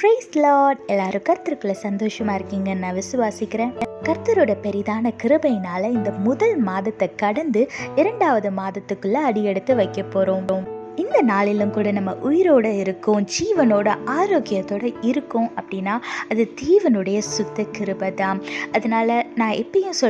Price Lord. எல்லாரும் கர்த்தருக்குள்ள சந்தோஷமா இருக்கீங்கன்னு நான் விசுவாசிக்கிறேன். கர்த்தரோட பெரிதான கிருபையினால இந்த முதல் மாதத்தை கடந்து 2வது மாதத்துக்குள்ள அடியெடுத்து வைக்க போறோம். இந்த நாளிலும் கூட நம்ம உயிரோட இருக்கோம், ஜீவனோட ஆரோக்கியத்தோட இருக்கோம் அப்படின்னா அது தேவனுடைய சுத்த கிருபை தான். அதனால நான் இப்பயும்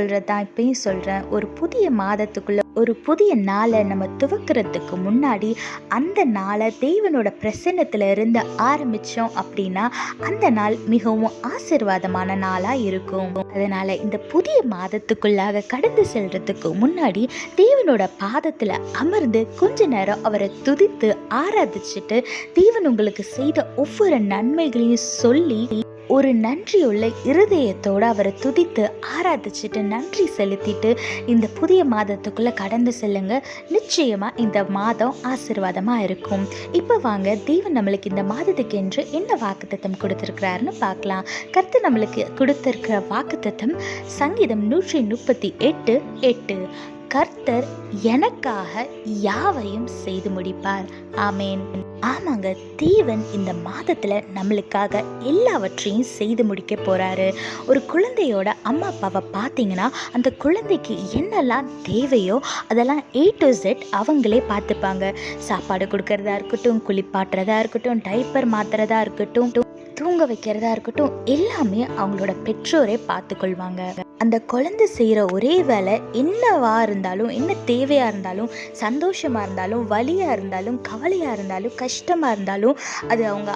சொல்றேன், ஒரு புதிய மாதத்துக்குள்ள ஒரு புதிய நாளை நம்ம துவக்கிறதுக்கு முன்னாடி அந்த நாளை தேவனோட பிரசன்னத்துல இருந்து ஆரம்பிச்சோம் அப்படின்னா அந்த நாள் மிகவும் ஆசீர்வாதமான நாளா இருக்கும். அதனால இந்த புதிய மாதத்துக்குள்ளாக கடந்து செல்றதுக்கு முன்னாடி தேவனோட பாதத்துல அமர்ந்து கொஞ்ச நேரம் அவரை துதித்து ஆராதிச்சுட்டு தேவன் உங்களுக்கு செய்த ஒவ்வொரு நன்மைகளையும் சொல்லி ஒரு நன்றியுள்ள இருதயத்தோடு அவரை துதித்து ஆராதிச்சுட்டு நன்றி செலுத்திட்டு இந்த புதிய மாதத்துக்குள்ளே கடந்து செல்லுங்க. நிச்சயமாக இந்த மாதம் ஆசீர்வாதமாக இருக்கும். இப்போ வாங்க, தேவன் நம்மளுக்கு இந்த மாதத்துக்கு என்று என்ன வாக்குத்தத்தம் கொடுத்துருக்கிறாருன்னு பார்க்கலாம். கர்த்தர் நம்மளுக்கு கொடுத்துருக்கிற வாக்குத்தத்தம் சங்கீதம் 138:8. கர்த்தர் எனக்காக யாவையும் செய்து முடிப்பார். ஆமேன். ஆமாங்க, தேவன் இந்த மாதத்துல நம்மளுக்காக எல்லாவற்றையும் செய்து முடிக்க போறாரு. ஒரு குழந்தையோட அம்மா அப்பாவை பார்த்தீங்கன்னா அந்த குழந்தைக்கு என்னெல்லாம் தேவையோ அதெல்லாம் A to Z அவங்களே பார்த்துப்பாங்க. சாப்பாடு கொடுக்கறதா இருக்கட்டும், குளிப்பாட்டுறதா இருக்கட்டும், டைப்பர் மாத்துறதா இருக்கட்டும், தூங்க வைக்கிறதா இருக்கட்டும், எல்லாமே அவங்களோட பெற்றோரே பார்த்துக்கொள்வாங்க. அந்த குழந்தை செய்கிற ஒரே வேலை என்னவா இருந்தாலும், என்ன தேவையாக இருந்தாலும், சந்தோஷமாக இருந்தாலும், வலியாக இருந்தாலும், கவலையாக இருந்தாலும், கஷ்டமாக இருந்தாலும் அது அவங்க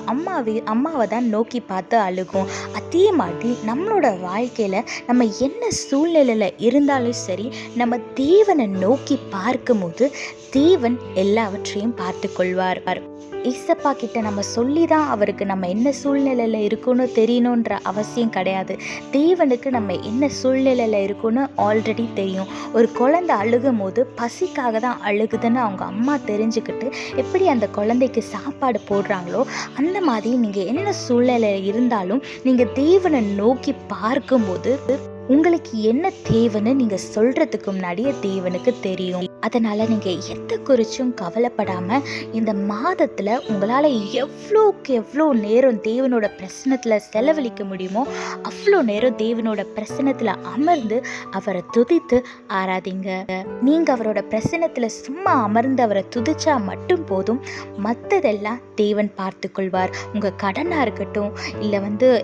அம்மாவை தான் நோக்கி பார்த்து அழுகும். அதே மாதிரி நம்மளோட வாழ்க்கையில் நம்ம என்ன சூழ்நிலையில் இருந்தாலும் சரி, நம்ம தேவனை நோக்கி பார்க்கும்போது தேவன் எல்லாவற்றையும் பார்த்து கொள்வார். ஏசப்பா கிட்ட நம்ம சொல்லி தான் அவருக்கு நம்ம என்ன சூழ்நிலையில் இருக்கணும்னு தெரியணுன்ற அவசியம் கிடையாது. தேவனுக்கு நம்ம என்ன சூழ்நிலையில் இருக்கணும்னு ஆல்ரெடி தெரியும். ஒரு குழந்தை அழுகும் போது பசிக்காக தான் அழுகுதுன்னு அவங்க அம்மா தெரிஞ்சுக்கிட்டு எப்படி அந்த குழந்தைக்கு சாப்பாடு போடுறாங்களோ அந்த மாதிரி நீங்கள் என்ன சூழ்நிலையில் இருந்தாலும் நீங்கள் தேவனை நோக்கி பார்க்கும்போது உங்களுக்கு என்ன தேவைன்னு நீங்கள் சொல்கிறதுக்கு முன்னாடியே தேவனுக்கு தெரியும். அதனால் நீங்கள் எந்த குறிச்சும் கவலைப்படாமல் இந்த மாதத்தில் உங்களால் எவ்வளோக்கு எவ்வளோ நேரம் தேவனோட பிரசன்னத்தில் செலவழிக்க முடியுமோ அவ்வளோ நேரம் தேவனோட பிரசன்னத்தில் அமர்ந்து அவரை துதித்து ஆராதிங்க. நீங்கள் அவரோட பிரசன்னத்தில் சும்மா அமர்ந்து அவரை துதிச்சா மட்டும் போதும், மற்றதெல்லாம் தேவன் பார்த்து கொள்வார். உங்கள் கடனாக இருக்கட்டும், இல்லை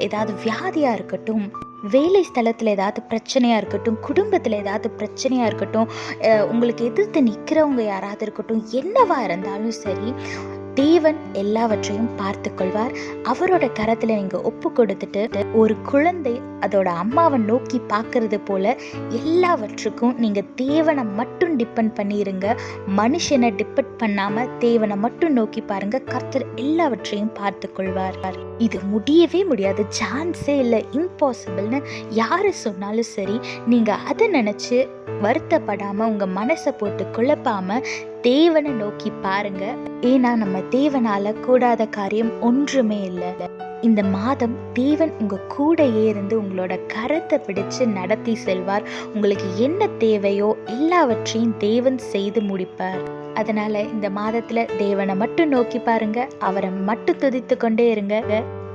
ஏதாவது வியாதியாக இருக்கட்டும், வேலை ஸ்தலத்தில் ஏதாவது பிரச்சனையாக இருக்கட்டும், குடும்பத்தில் ஏதாவது பிரச்சனையாக இருக்கட்டும், உங்களுக்கு எதிர்த்து நிற்கிறவங்க யாராவது இருக்கட்டும், என்னவா இருந்தாலும் சரி தேவன் எல்லாவற்றையும் பார்த்து கொள்வார். அவரோட கரத்தில் நீங்கள் ஒப்பு கொடுத்துட்டு ஒரு குழந்தை அதோட அம்மாவை நோக்கி பார்க்கறது போல எல்லாவற்றுக்கும் நீங்கள் தேவனை மட்டும் டிபெண்ட் பண்ணிடுங்க. மனுஷனை டிபெண்ட் பண்ணாமல் தேவனை மட்டும் நோக்கி பாருங்க. கர்த்தர் எல்லாவற்றையும் பார்த்து கொள்வார். இது முடியவே முடியாது, சான்ஸே இல்லை, இம்பாசிபிள்னு யாரு சொன்னாலும் சரி, நீங்கள் அதை நினச்சி வருத்தப்படாமல் உங்கள் மனசை போட்டு குழப்பாமல் தேவனை நோக்கி பாருங்க. ஏன்னா நம்ம தேவனால கூடாத காரியம் ஒன்றுமே இல்லை. இந்த மாதம் தேவன் உங்க கூடையே இருந்து உங்களோட கரத்தை பிடிச்சு நடத்தி செல்வார். உங்களுக்கு என்ன தேவையோ எல்லாவற்றையும் தேவன் செய்து முடிப்பார். அதனால இந்த மாதத்துல தேவனை மட்டும் நோக்கி பாருங்க, அவரை மட்டும் துதித்து கொண்டே இருங்க.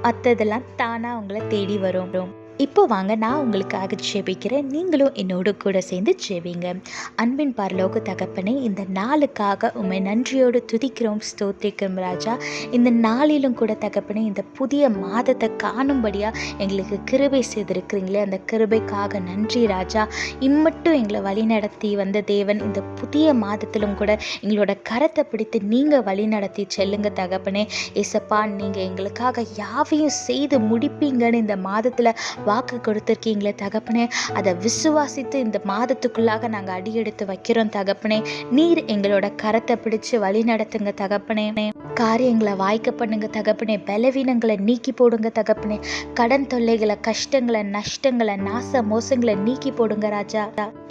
மற்றதெல்லாம் தானா உங்களை தேடி வரும். இப்போ வாங்க, நான் உங்களுக்காக ஜெபிக்கிறேன், நீங்களும் என்னோடு கூட சேர்ந்து ஜெபிங்க. அன்பின் பரலோக தகப்பனே, இந்த நாளுக்காக உம்மை நன்றியோடு துதிக்கிறோம், ஸ்தோத்திரிக்கிறோம் ராஜா. இந்த நாளிலும் கூட தகப்பனே, இந்த புதிய மாதத்தை காணும்படியாக எங்களுக்கு கிருபை செய்திருக்கிறீங்களே, அந்த கிருபைக்காக நன்றி ராஜா. இம்மட்டும் எங்களை வழி நடத்தி வந்த தேவன் இந்த புதிய மாதத்திலும் கூட எங்களோட கரத்தை பிடித்து நீங்கள் வழி நடத்தி செல்லுங்க தகப்பனே. ஏசப்பா, நீங்கள் எங்களுக்காக யாவையும் செய்து முடிப்பீங்கன்னு இந்த மாதத்தில் வாக்கு கொடுத்துருக்கீங்களே தகப்பனே. அதை விசுவாசித்து இந்த மாதத்துக்குள்ளாக நாங்கள் அடியெடுத்து வைக்கிறோம் தகப்பனே. நீர் எங்களோட கரத்தை பிடிச்சு வழி நடத்துங்க தகப்பனே. காரியங்களை வாய்க்க பண்ணுங்க தகப்பனே. பலவீனங்களை நீக்கி போடுங்க தகப்பனே. கடன் தொல்லைகளை, கஷ்டங்களை, நஷ்டங்களை, நாச மோசங்களை நீக்கி போடுங்க ராஜா.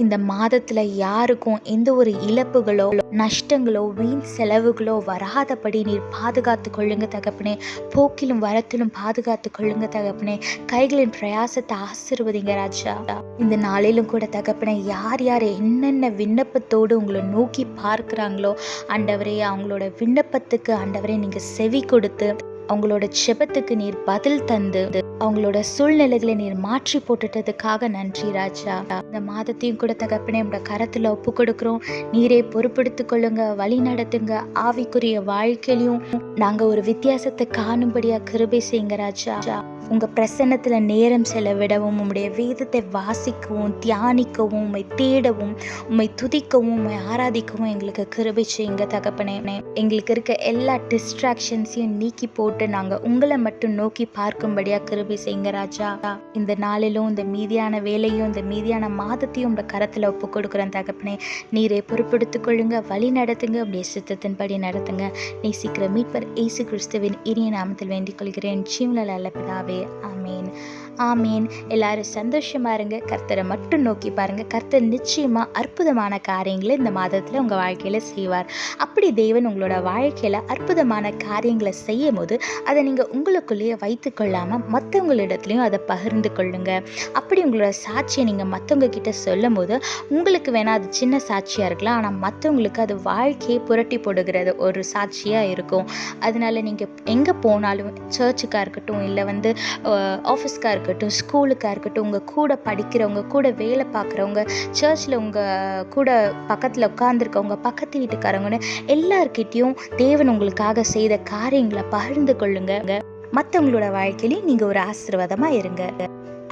இந்த மாதத்துல யாருக்கும் எந்த ஒரு இழப்புகளோ நஷ்டங்களோ வீண் செலவுகளோ வராதபடி நீர் பாதுகாத்து கொள்ளுங்க தகப்பனே. போக்கிலும் வரத்திலும் பாதுகாத்து கொள்ளுங்க தகப்பனே. கைகளின் பிரயாசத்தை ஆசீர்வதிங்க ராஜா. இந்த நாளிலும் கூட தகப்பனே, யார் யார் என்னென்ன விண்ணப்பத்தோடு உங்களை நோக்கி பார்க்கிறாங்களோ ஆண்டவரே, அவங்களோட விண்ணப்பத்துக்கு ஆண்டவரே நீங்க செவி கொடுத்து அவங்களோட ஜெபத்துக்கு நீர் பதில் தந்து அவங்களோட சூழ்நிலைகளை நீர் மாற்றி போட்டுட்டதுக்காக நன்றி ராஜா. இந்த மாதத்தையும் கூட தகப்பனே உங்களோட கரத்துல ஒப்பு கொடுக்கிறோம். நீரே பொறுப்படுத்திக் கொள்ளுங்க, வழி நடத்துங்க. ஆவிக்குரிய வாழ்க்கையிலையும் நாங்க ஒரு வித்தியாசத்தை காணும்படியா கிருபை செய்யுங்க ராஜா. உங்க பிரசன்னத்துல நேரம் செலவிடவும், உம்முடைய வேதத்தை வாசிக்கவும், தியானிக்கவும், உம்மை தேடவும், உம்மை துதிக்கவும், உம்மை ஆராதிக்கவும் எங்களுக்கு கிருபை செய்யுங்க தகப்பனே. எங்களுக்கு இருக்க எல்லா டிஸ்ட்ராக்ஷன்ஸையும் நீக்கி போட்டு நாங்க உங்களை மட்டும் நோக்கி பார்க்கும்படியா கிருபை செய்யுங்க ராஜா. இந்த நாளிலும் இந்த மீதியான வேலையும் இந்த மீதியான மாதத்தையும் உங்க கரத்துல ஒப்பு கொடுக்குறேன் தகப்பனே. நீரே பொறுப்படுத்திக் கொள்ளுங்க, வழி நடத்துங்க, உடைய சித்தத்தின்படி நடத்துங்க. நீ சீக்கிரம் மீட்பர் இயேசு கிறிஸ்துவின் இனிய நாமத்தில் வேண்டிக் கொள்கிறேன் ஜீவனில் நல்ல பிதாவே. ஆமீன் ஆமீன். எல்லாரும் சந்தோஷமா இருங்க, கர்த்தரை மட்டும் நோக்கி பாருங்க. கர்த்தர் நிச்சயமா அற்புதமான காரியங்களை இந்த மாதத்துல உங்க வாழ்க்கையில செய்வார். அப்படி தேவன் உங்களோட வாழ்க்கையில அற்புதமான காரியங்களை செய்யும் போது அதை நீங்க உங்களுக்குள்ளேயே வைத்து கொள்ளாம மற்றவங்களிடத்துலையும் அதை பகிர்ந்து கொள்ளுங்க. அப்படி உங்களோட சாட்சியை நீங்க மற்றவங்க கிட்ட சொல்லும் போது உங்களுக்கு வேணா அது சின்ன சாட்சியா இருக்கலாம், ஆனா மற்றவங்களுக்கு அது வாழ்க்கையை புரட்டி போடுகிறது ஒரு சாட்சியா இருக்கும். அதனால நீங்க எங்க போனாலும், சர்ச்சுக்கா இருக்கட்டும், இல்லை ஆஃபீஸ்க்காக இருக்கட்டும், ஸ்கூலுக்காக இருக்கட்டும், உங்கள் கூட படிக்கிறவங்க, கூட வேலை பார்க்குறவங்க, சர்ச்சில் உங்கள் கூட பக்கத்தில் உட்காந்துருக்கவங்க, பக்கத்து வீட்டுக்காரங்கன்னு எல்லார்கிட்டையும் தேவன் உங்களுக்காக செய்த காரியங்களை பகிர்ந்து கொள்ளுங்க. மற்றவங்களோட வாழ்க்கையிலையும் நீங்கள் ஒரு ஆசீர்வாதமாக இருங்க.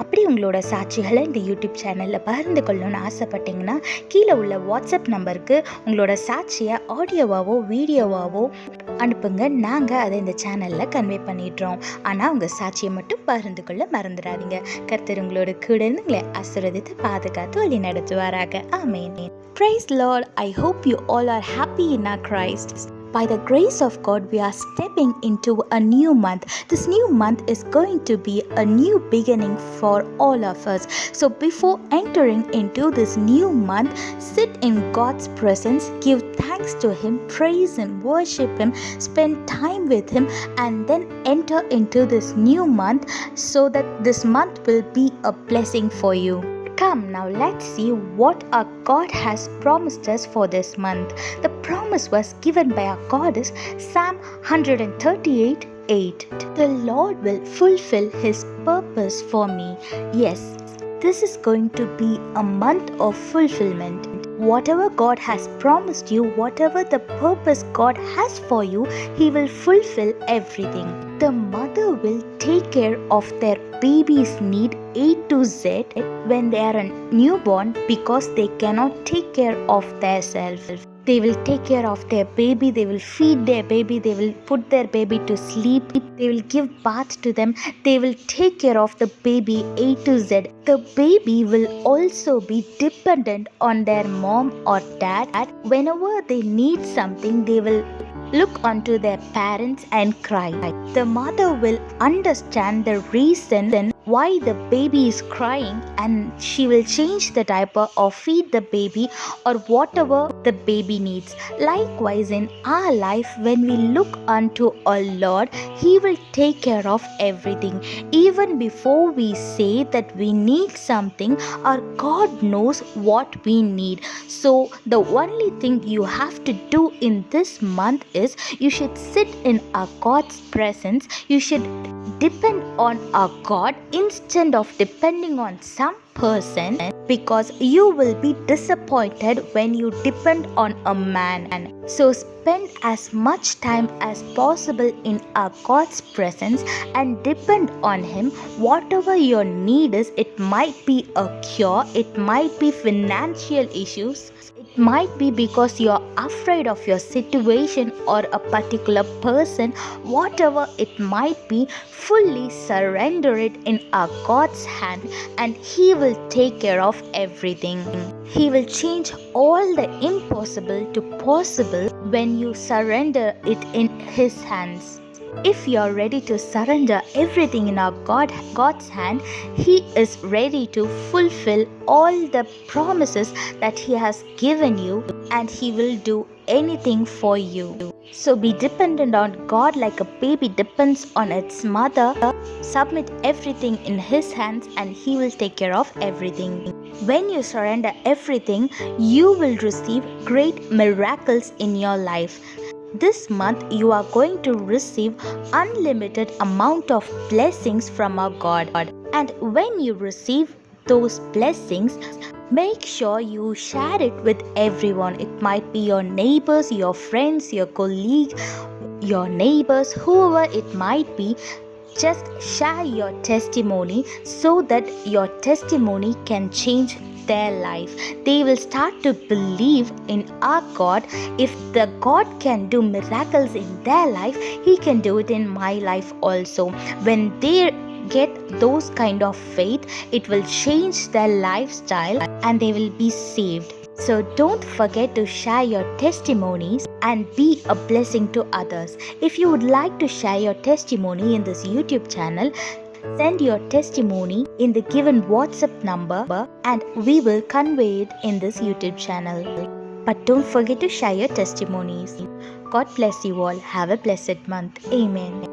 அப்படி உங்களோட சாட்சிகளை இந்த யூடியூப் சேனலில் பகிர்ந்து கொள்ளணும்னு ஆசைப்பட்டீங்கன்னா கீழே உள்ள வாட்ஸ்அப் நம்பருக்கு உங்களோட சாட்சியை ஆடியோவாவோ வீடியோவாவோ அனுப்புங்க. நாங்கள் அதை இந்த சேனலில் கன்வே பண்ணிடுறோம். ஆனால் உங்கள் சாட்சியை மட்டும் பகிர்ந்து கொள்ள மறந்துடாதீங்க. கர்த்தர் உங்களோட கூட இருந்து உங்களை ஆசீர்வதித்து பாதுகாத்து வழி நடத்துவாராக. ஆமென். Praise Lord. I hope you all are happy in our Christ. By the grace of God, we are stepping into a new month. This new month is going to be a new beginning for all of us. So before entering into this new month, sit in God's presence, give thanks to Him, praise Him, worship Him, spend time with Him, and then enter into this new month so that this month will be a blessing for you. Come now, let's see what our God has promised us for this month. The promise was given by our God is Psalm 138:8. The Lord will fulfill His purpose for me. Yes, this is going to be a month of fulfillment. Whatever God has promised you, whatever the purpose God has for you, He will fulfill everything. The mother will take care of their baby's need A to Z when they are a newborn because they cannot take care of themselves. They will take care of their baby, they will feed their baby, they will put their baby to sleep, they will give bath to them, they will take care of the baby A to Z. The baby will also be dependent on their mom or dad. Whenever they need something, they will look onto their parents and cry. The mother will understand the reason why the baby is crying and she will change the diaper or feed the baby or whatever the baby needs. Likewise, in our life, when we look unto our Lord, He will take care of everything. Even before we say that we need something, our God knows what we need. So the only thing you have to do in this month is you should sit in our God's presence. You should depend on our God instead of depending on some person, because you will be disappointed when you depend on a man. So spend as much time as possible in our God's presence and depend on Him. Whatever your need is, it might be a cure, it might be financial issues, it might be because you're afraid of your situation or a particular person. Whatever it might be, fully surrender it in our God's hand and He will take care of everything. He will change all the impossible to possible when you surrender it in His hands. If you are ready to surrender everything in our God's hand, He is ready to fulfill all the promises that He has given you, and He will do anything for you. So be dependent on God like a baby depends on its mother. Submit everything in His hands and He will take care of everything. When you surrender everything, you will receive great miracles in your life. This month you are going to receive unlimited amount of blessings from our God. And when you receive those blessings, make sure you share it with everyone. It might be your neighbors, your friends, your colleague, your neighbors, whoever it might be. Just share your testimony so that your testimony can change their life. They will start to believe in our God. If the God can do miracles in their life, He can do it in my life also. When they get those kind of faith, it will change their lifestyle and they will be saved. So don't forget to share your testimonies and be a blessing to others. If you would like to share your testimony in this YouTube channel, send your testimony in the given WhatsApp number and we will convey it in this YouTube channel. But don't forget to share your testimonies. God bless you all. Have a blessed month. Amen.